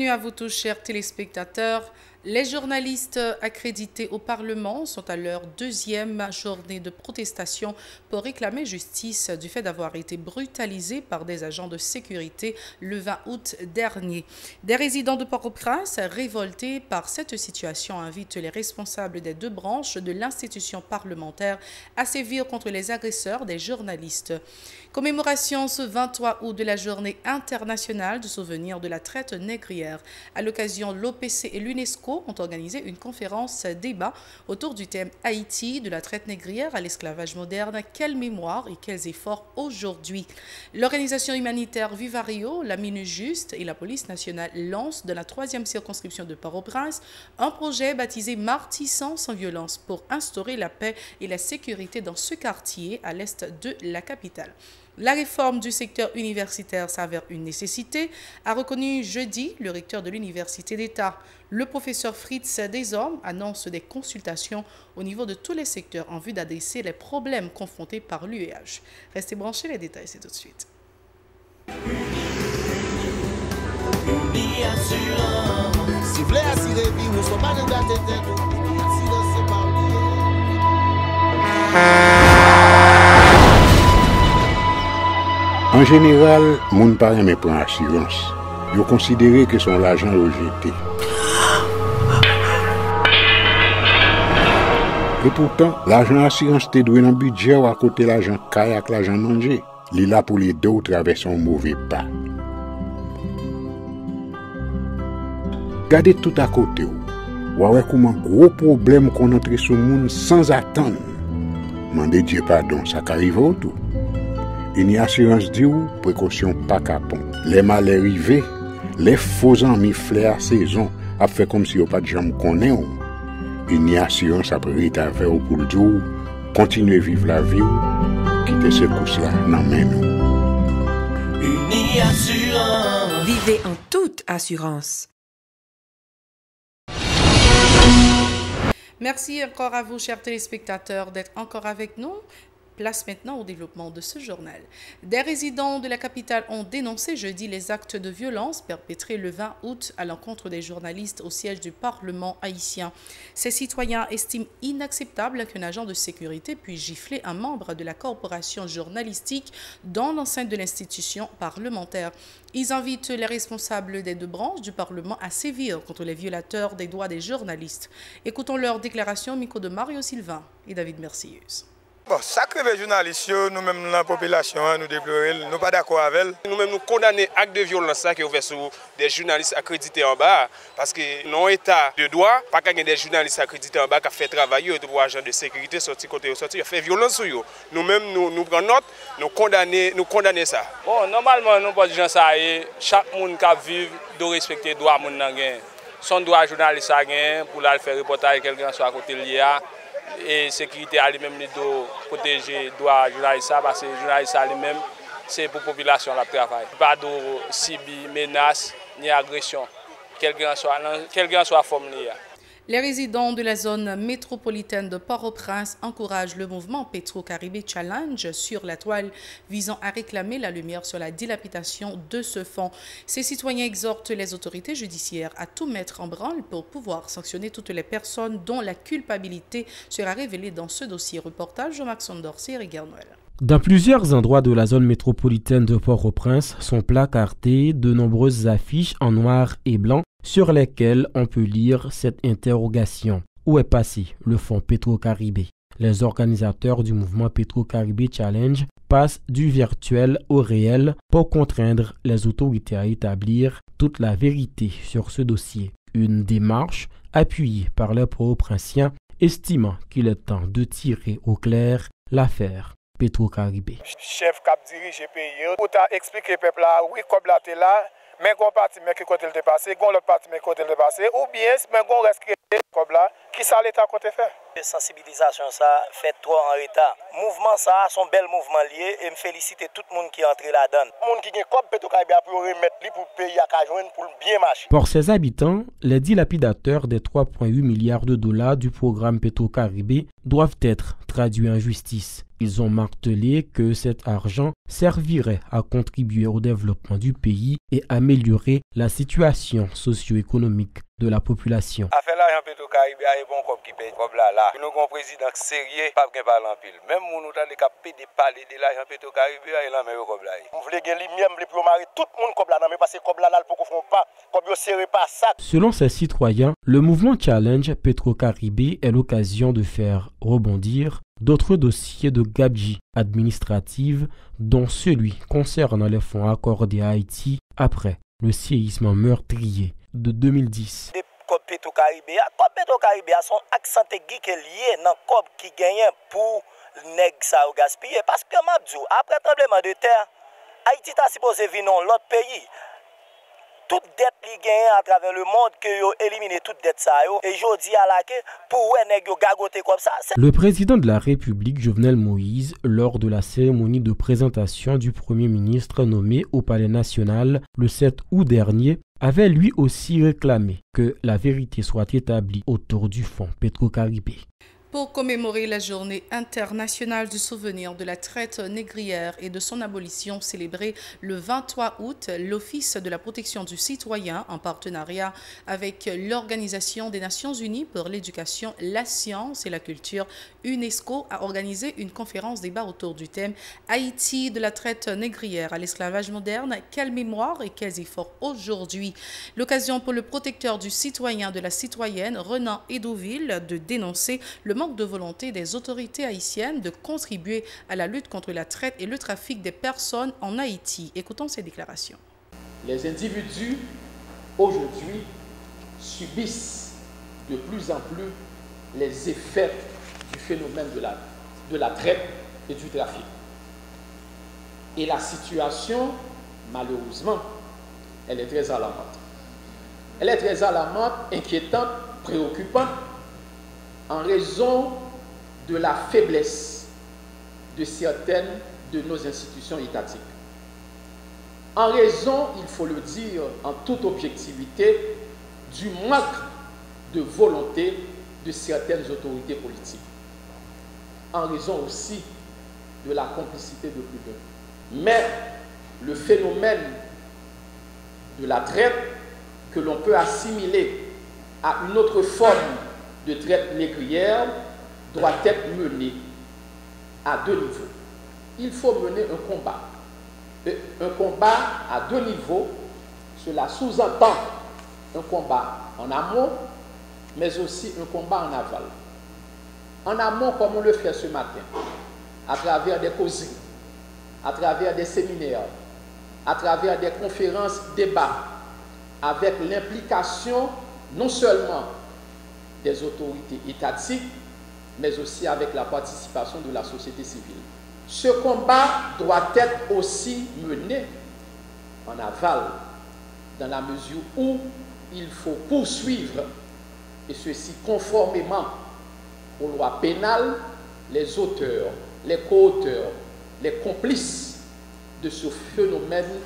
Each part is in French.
Bienvenue à vous tous, chers téléspectateurs. Les journalistes accrédités au Parlement sont à leur deuxième journée de protestation pour réclamer justice du fait d'avoir été brutalisés par des agents de sécurité le 20 août dernier. Des résidents de Port-au-Prince, révoltés par cette situation, invitent les responsables des deux branches de l'institution parlementaire à sévir contre les agresseurs des journalistes. Commémoration ce 23 août de la journée internationale du souvenir de la traite négrière. À l'occasion, l'OPC et l'UNESCO ont organisé une conférence débat autour du thème Haïti, de la traite négrière à l'esclavage moderne, quelle mémoire et quels efforts aujourd'hui. L'organisation humanitaire Vivario, la MINUJUST et la police nationale lancent dans la 3e circonscription de Port-au-Prince un projet baptisé Martissant sans violence pour instaurer la paix et la sécurité dans ce quartier à l'est de la capitale. La réforme du secteur universitaire s'avère une nécessité, a reconnu jeudi le recteur de l'Université d'État. Le professeur Fritz Desormes annonce des consultations au niveau de tous les secteurs en vue d'adresser les problèmes confrontés par l'UEH. Restez branchés, les détails, c'est tout de suite. En général, moun pa reme pran assurance. Yo considéré que son l'argent rejeté. Et pourtant, l'argent assurance te doué dans budget ou à côté l'argent caille avec l'argent manger. Li là pour les deux traverser un mauvais pas. Gardez tout à côté ou. Ouais comment gros problème qu'on entre sur monde sans attendre. Mandez Dieu pardon, ça qu'arrive au tout. Une assurance dit ou précaution pas capon. Les mal arrivés, les faux amis flair saison a fait comme si on pas de jambe connaît ou. Une assurance après rétaver ou pour le dire continuer vivre la vie ou quitter ce course là nan men nous. Une assurance. Vivez en toute assurance. Merci encore à vous, chers téléspectateurs, d'être encore avec nous. Place maintenant au développement de ce journal. Des résidents de la capitale ont dénoncé jeudi les actes de violence perpétrés le 20 août à l'encontre des journalistes au siège du Parlement haïtien. Ces citoyens estiment inacceptable qu'un agent de sécurité puisse gifler un membre de la corporation journalistique dans l'enceinte de l'institution parlementaire. Ils invitent les responsables des deux branches du Parlement à sévir contre les violateurs des droits des journalistes. Écoutons leur déclaration au micro de Mario Sylvain et David Mercieuse. Bon, sacré les journalistes, nous-mêmes, la population, nous déplorons, nous ne sommes pas d'accord avec elle. Nous-mêmes, nous condamnons l'acte de violence qui est fait sur des journalistes accrédités en bas. Parce que dans l'état de droit, pas qu'il y ait des journalistes accrédités en bas qui fait travailler pour agents de sécurité, sortir côté sortir, fait violence sur eux. Nous-mêmes, nous prenons note, nous condamnons ça. Bon, normalement, nous pas de gens ça chaque monde qui vit doit respecter les droits de l'homme. Son droit journaliste à pour faire reportage quelqu'un soit à côté de l'IA. Et sécurité à lui-même doit protéger les droits des journalistes parce que les journalistes à lui-même c'est pour la population qui travaille. Pas de cibi, menace ni agression, quelle que soit la forme. Les résidents de la zone métropolitaine de Port-au-Prince encouragent le mouvement Petro-Caribé Challenge sur la toile visant à réclamer la lumière sur la dilapidation de ce fonds. Ces citoyens exhortent les autorités judiciaires à tout mettre en branle pour pouvoir sanctionner toutes les personnes dont la culpabilité sera révélée dans ce dossier. Reportage Jean-Maxon Dorsey et Rigueur Noël. Dans plusieurs endroits de la zone métropolitaine de Port-au-Prince sont placardées de nombreuses affiches en noir et blanc sur lesquelles on peut lire cette interrogation. Où est passé le fonds Petro-Caribé? Les organisateurs du mouvement Petro-Caribé Challenge passent du virtuel au réel pour contraindre les autorités à établir toute la vérité sur ce dossier. Une démarche appuyée par les Port-au-Princiens estimant qu'il est temps de tirer au clair l'affaire Petro-Caribé. Chef cap dirige pays, pour expliquer au peuple là, oui, comme là, mais qu'on parti, mais qui côté le passé, qu'on l'autre parti, mais côté le passé, ou bien, mais qu'on reste comme là, qui ça l'État côté fait? Sensibilisation, ça fait trop en état. Mouvement, ça, son bel mouvement lié, et me féliciter tout le monde qui est entré là-dedans. Le monde qui est comme Petro-Caribé pour remettre pour payer à Cajoine pour bien marcher. Pour ses habitants, les dilapidateurs des 3,8 milliards de dollars du programme Petro-Caribé doivent être traduits en justice. Ils ont martelé que cet argent servirait à contribuer au développement du pays et améliorer la situation socio-économique de la population. Affaire l'argent Petro-Caribé a bon comme qui paye comme là. Nous avons un président sérieux, pas de parler en pile. Même nous avons des parler de l'argent Petro-Caribé et là même comme là. On voulait que lui-même les pour marier tout le monde comme là, mais parce que comme là pour qu'on font pas, comme yo serré pas ça. Selon ces citoyens, le mouvement Challenge Petro-Caribé est l'occasion de faire rebondir d'autres dossiers de gabegie administrative, dont celui concernant les fonds accordés à Haïti après le séisme meurtrier de 2010. Comme Petro-Caribé, son accent aigu qui est lié dans le qui gagne pour nèg ça ou gaspiller. Parce que après le tremblement de terre, Haïti est supposé venir dans l'autre pays. Toute dette li gagne à travers le monde que yo éliminer toute dette ça yo et jodi à la que pour nèg yo gagoter comme ça. Le président de la République Jovenel Moïse, lors de la cérémonie de présentation du Premier ministre nommé au Palais national le 7 août dernier, avait lui aussi réclamé que la vérité soit établie autour du fonds Petro-Caribé. Pour commémorer la journée internationale du souvenir de la traite négrière et de son abolition célébrée le 23 août, l'Office de la protection du citoyen, en partenariat avec l'Organisation des Nations Unies pour l'éducation, la science et la culture, UNESCO, a organisé une conférence débat autour du thème « Haïti de la traite négrière à l'esclavage moderne, quelle mémoire et quels efforts aujourd'hui ?» L'occasion pour le protecteur du citoyen de la citoyenne, Renan Edouville, de dénoncer le manque de volonté des autorités haïtiennes de contribuer à la lutte contre la traite et le trafic des personnes en Haïti. Écoutons ces déclarations. Les individus, aujourd'hui, subissent de plus en plus les effets du phénomène de la traite et du trafic. Et la situation, malheureusement, elle est très alarmante. Elle est très alarmante, inquiétante, préoccupante, en raison de la faiblesse de certaines de nos institutions étatiques. En raison, il faut le dire en toute objectivité, du manque de volonté de certaines autorités politiques. En raison aussi de la complicité de plus d'un. Mais le phénomène de la traite, que l'on peut assimiler à une autre forme de traite négrière, doit être mené à deux niveaux. Il faut mener un combat. Un combat à deux niveaux, cela sous-entend un combat en amont, mais aussi un combat en aval. En amont, comme on le fait ce matin, à travers des causeries, à travers des séminaires, à travers des conférences, débats, avec l'implication non seulement des autorités étatiques, mais aussi avec la participation de la société civile. Ce combat doit être aussi mené en aval, dans la mesure où il faut poursuivre, et ceci conformément aux lois pénales, les auteurs, les co-auteurs, les complices de ce phénomène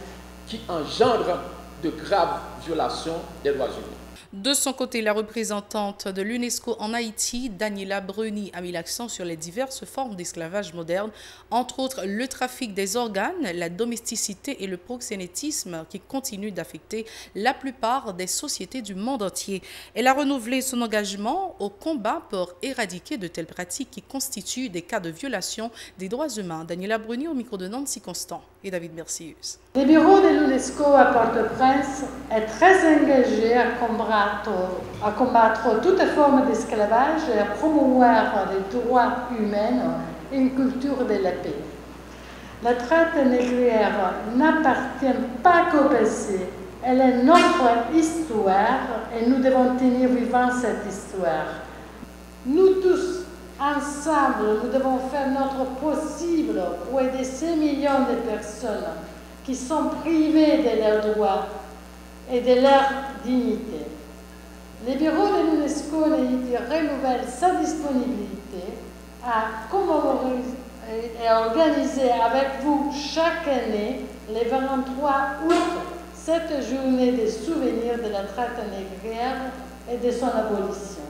qui engendre de graves violations des droits humains. De son côté, la représentante de l'UNESCO en Haïti, Daniela Bruni, a mis l'accent sur les diverses formes d'esclavage moderne, entre autres le trafic des organes, la domesticité et le proxénétisme qui continuent d'affecter la plupart des sociétés du monde entier. Elle a renouvelé son engagement au combat pour éradiquer de telles pratiques qui constituent des cas de violation des droits humains. Daniela Bruni au micro de Nancy Constant et David Mercius. Le bureau de l'UNESCO à Port-au-Prince est très engagé à combattre toute forme d'esclavage et à promouvoir les droits humains et une culture de la paix. La traite négrière n'appartient pas qu'au passé, elle est notre histoire et nous devons tenir vivant cette histoire. Nous tous, ensemble, nous devons faire notre possible pour aider ces millions de personnes qui sont privées de leurs droits et de leur dignité. Le bureau de l'UNESCO renouvelle sa disponibilité à commémorer et organiser avec vous chaque année, le 23 août, cette journée de souvenirs de la traite négrière et de son abolition.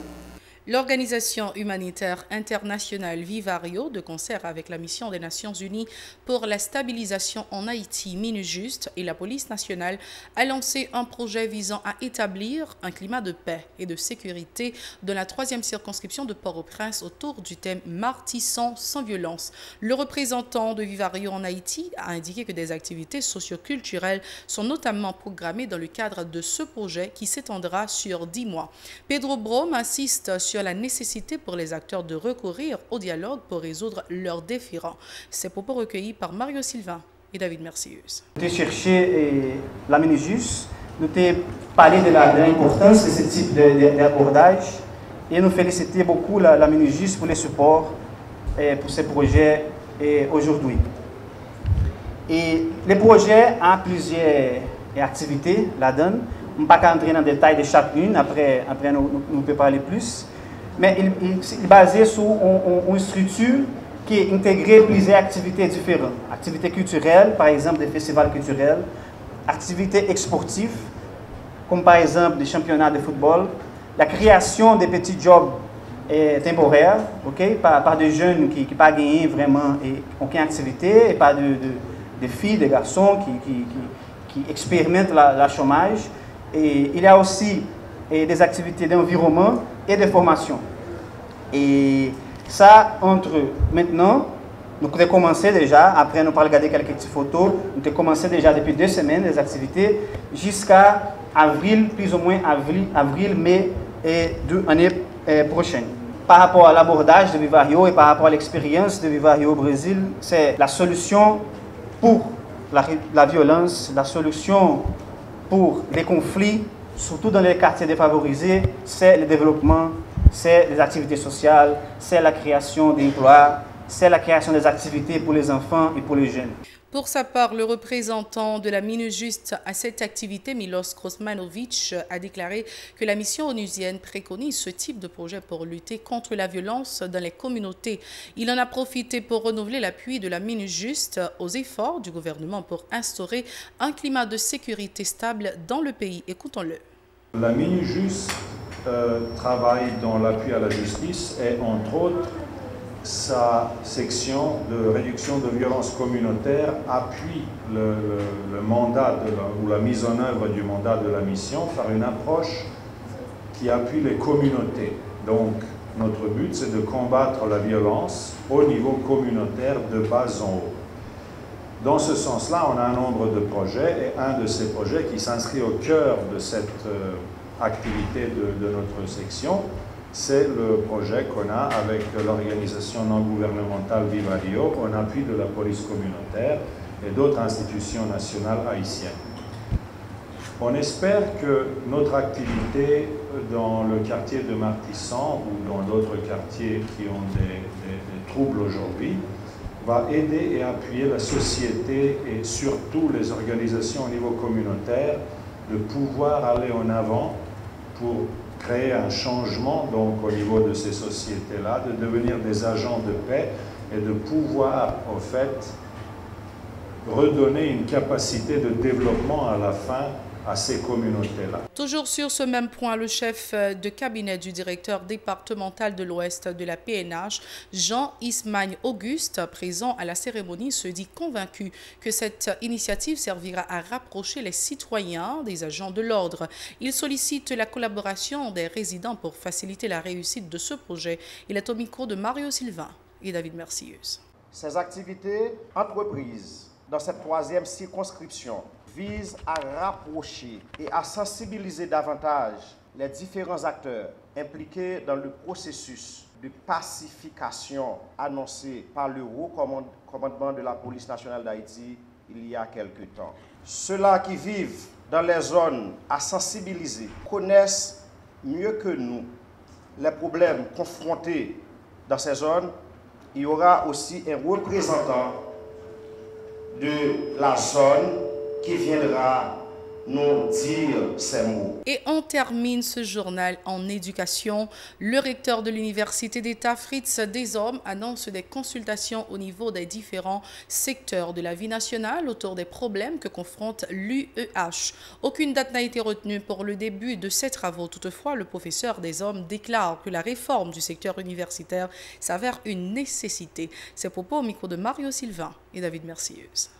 L'organisation humanitaire internationale Vivario, de concert avec la mission des Nations Unies pour la stabilisation en Haïti, MINUJUST, et la police nationale, a lancé un projet visant à établir un climat de paix et de sécurité dans la 3e circonscription de Port-au-Prince autour du thème Martissant sans violence. Le représentant de Vivario en Haïti a indiqué que des activités socio-culturelles sont notamment programmées dans le cadre de ce projet qui s'étendra sur 10 mois. Pedro Brome insiste sur la nécessité pour les acteurs de recourir au dialogue pour résoudre leurs différends. Ces propos recueillis par Mario Sylvain et David Mercieuse. Nous avons cherché la MINUJUST, nous avons parlé de l'importance de ce type d'abordage et nous félicitons beaucoup la MINUJUST pour les supports pour ce projet aujourd'hui. Et le projet a plusieurs activités là-dedans. Je ne vais pas entrer dans le détail de chacune, après nous pouvons parler plus. Mais il est basé sur une structure qui intègre plusieurs activités différentes. Activités culturelles, par exemple des festivals culturels, activités exportives, comme par exemple des championnats de football, la création des petits jobs temporaires, par des jeunes qui n'ont pas gagné vraiment aucune activité, et pas de filles, de garçons qui expérimentent le chômage. Et il y a aussi des activités d'environnement et de formation. Et ça, maintenant, nous avons commencé déjà, après nous allons regarder quelques petites photos, nous avons commencé déjà depuis 2 semaines les activités, jusqu'à avril, plus ou moins avril-mai de l'année prochaine. Par rapport à l'abordage de Vivario et par rapport à l'expérience de Vivario au Brésil, c'est la solution pour la violence, la solution pour les conflits, surtout dans les quartiers défavorisés, c'est le développement, c'est les activités sociales, c'est la création d'emplois, c'est la création des activités pour les enfants et pour les jeunes. Pour sa part, le représentant de la MINUJUST à cette activité, Milos Krosmanovic, a déclaré que la mission onusienne préconise ce type de projet pour lutter contre la violence dans les communautés. Il en a profité pour renouveler l'appui de la MINUJUST aux efforts du gouvernement pour instaurer un climat de sécurité stable dans le pays. Écoutons-le. La MINUJUST travaille dans l'appui à la justice et entre autres, sa section de réduction de violence communautaire appuie le mandat ou la mise en œuvre du mandat de la mission par une approche qui appuie les communautés. Donc, notre but, c'est de combattre la violence au niveau communautaire de bas en haut. Dans ce sens-là, on a un nombre de projets et un de ces projets qui s'inscrit au cœur de cette activité de notre section, c'est le projet qu'on a avec l'organisation non gouvernementale Vivario en appui de la police communautaire et d'autres institutions nationales haïtiennes. On espère que notre activité dans le quartier de Martissant ou dans d'autres quartiers qui ont des troubles aujourd'hui va aider et appuyer la société et surtout les organisations au niveau communautaire de pouvoir aller en avant pour créer un changement donc au niveau de ces sociétés-là, de devenir des agents de paix et de pouvoir, au fait, redonner une capacité de développement à la fin à ces communautés-là. Toujours sur ce même point, le chef de cabinet du directeur départemental de l'Ouest de la PNH, Jean-Ismagne Auguste, présent à la cérémonie, se dit convaincu que cette initiative servira à rapprocher les citoyens des agents de l'ordre. Il sollicite la collaboration des résidents pour faciliter la réussite de ce projet. Il est au micro de Mario Sylvain et David Mercieuse. Ces activités entreprises dans cette 3e circonscription vise à rapprocher et à sensibiliser davantage les différents acteurs impliqués dans le processus de pacification annoncé par le haut commandement de la police nationale d'Haïti il y a quelque temps. Ceux-là qui vivent dans les zones à sensibiliser connaissent mieux que nous les problèmes confrontés dans ces zones. Il y aura aussi un représentant de la zone qui viendra nous dire ces mots. Et on termine ce journal en éducation. Le recteur de l'Université d'État, Fritz Desormes, annonce des consultations au niveau des différents secteurs de la vie nationale autour des problèmes que confronte l'UEH. Aucune date n'a été retenue pour le début de ces travaux. Toutefois, le professeur Desormes déclare que la réforme du secteur universitaire s'avère une nécessité. Ces propos au micro de Mario Sylvain et David Mercieuse.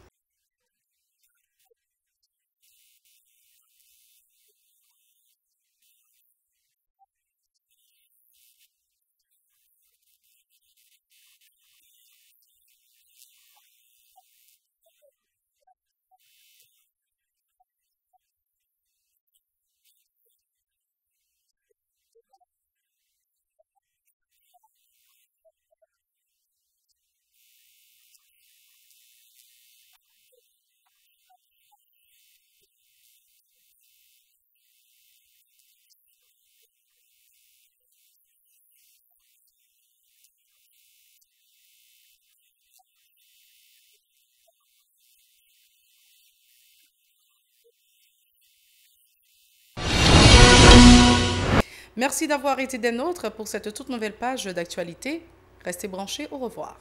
Merci d'avoir été des nôtres pour cette toute nouvelle page d'actualité. Restez branchés, au revoir.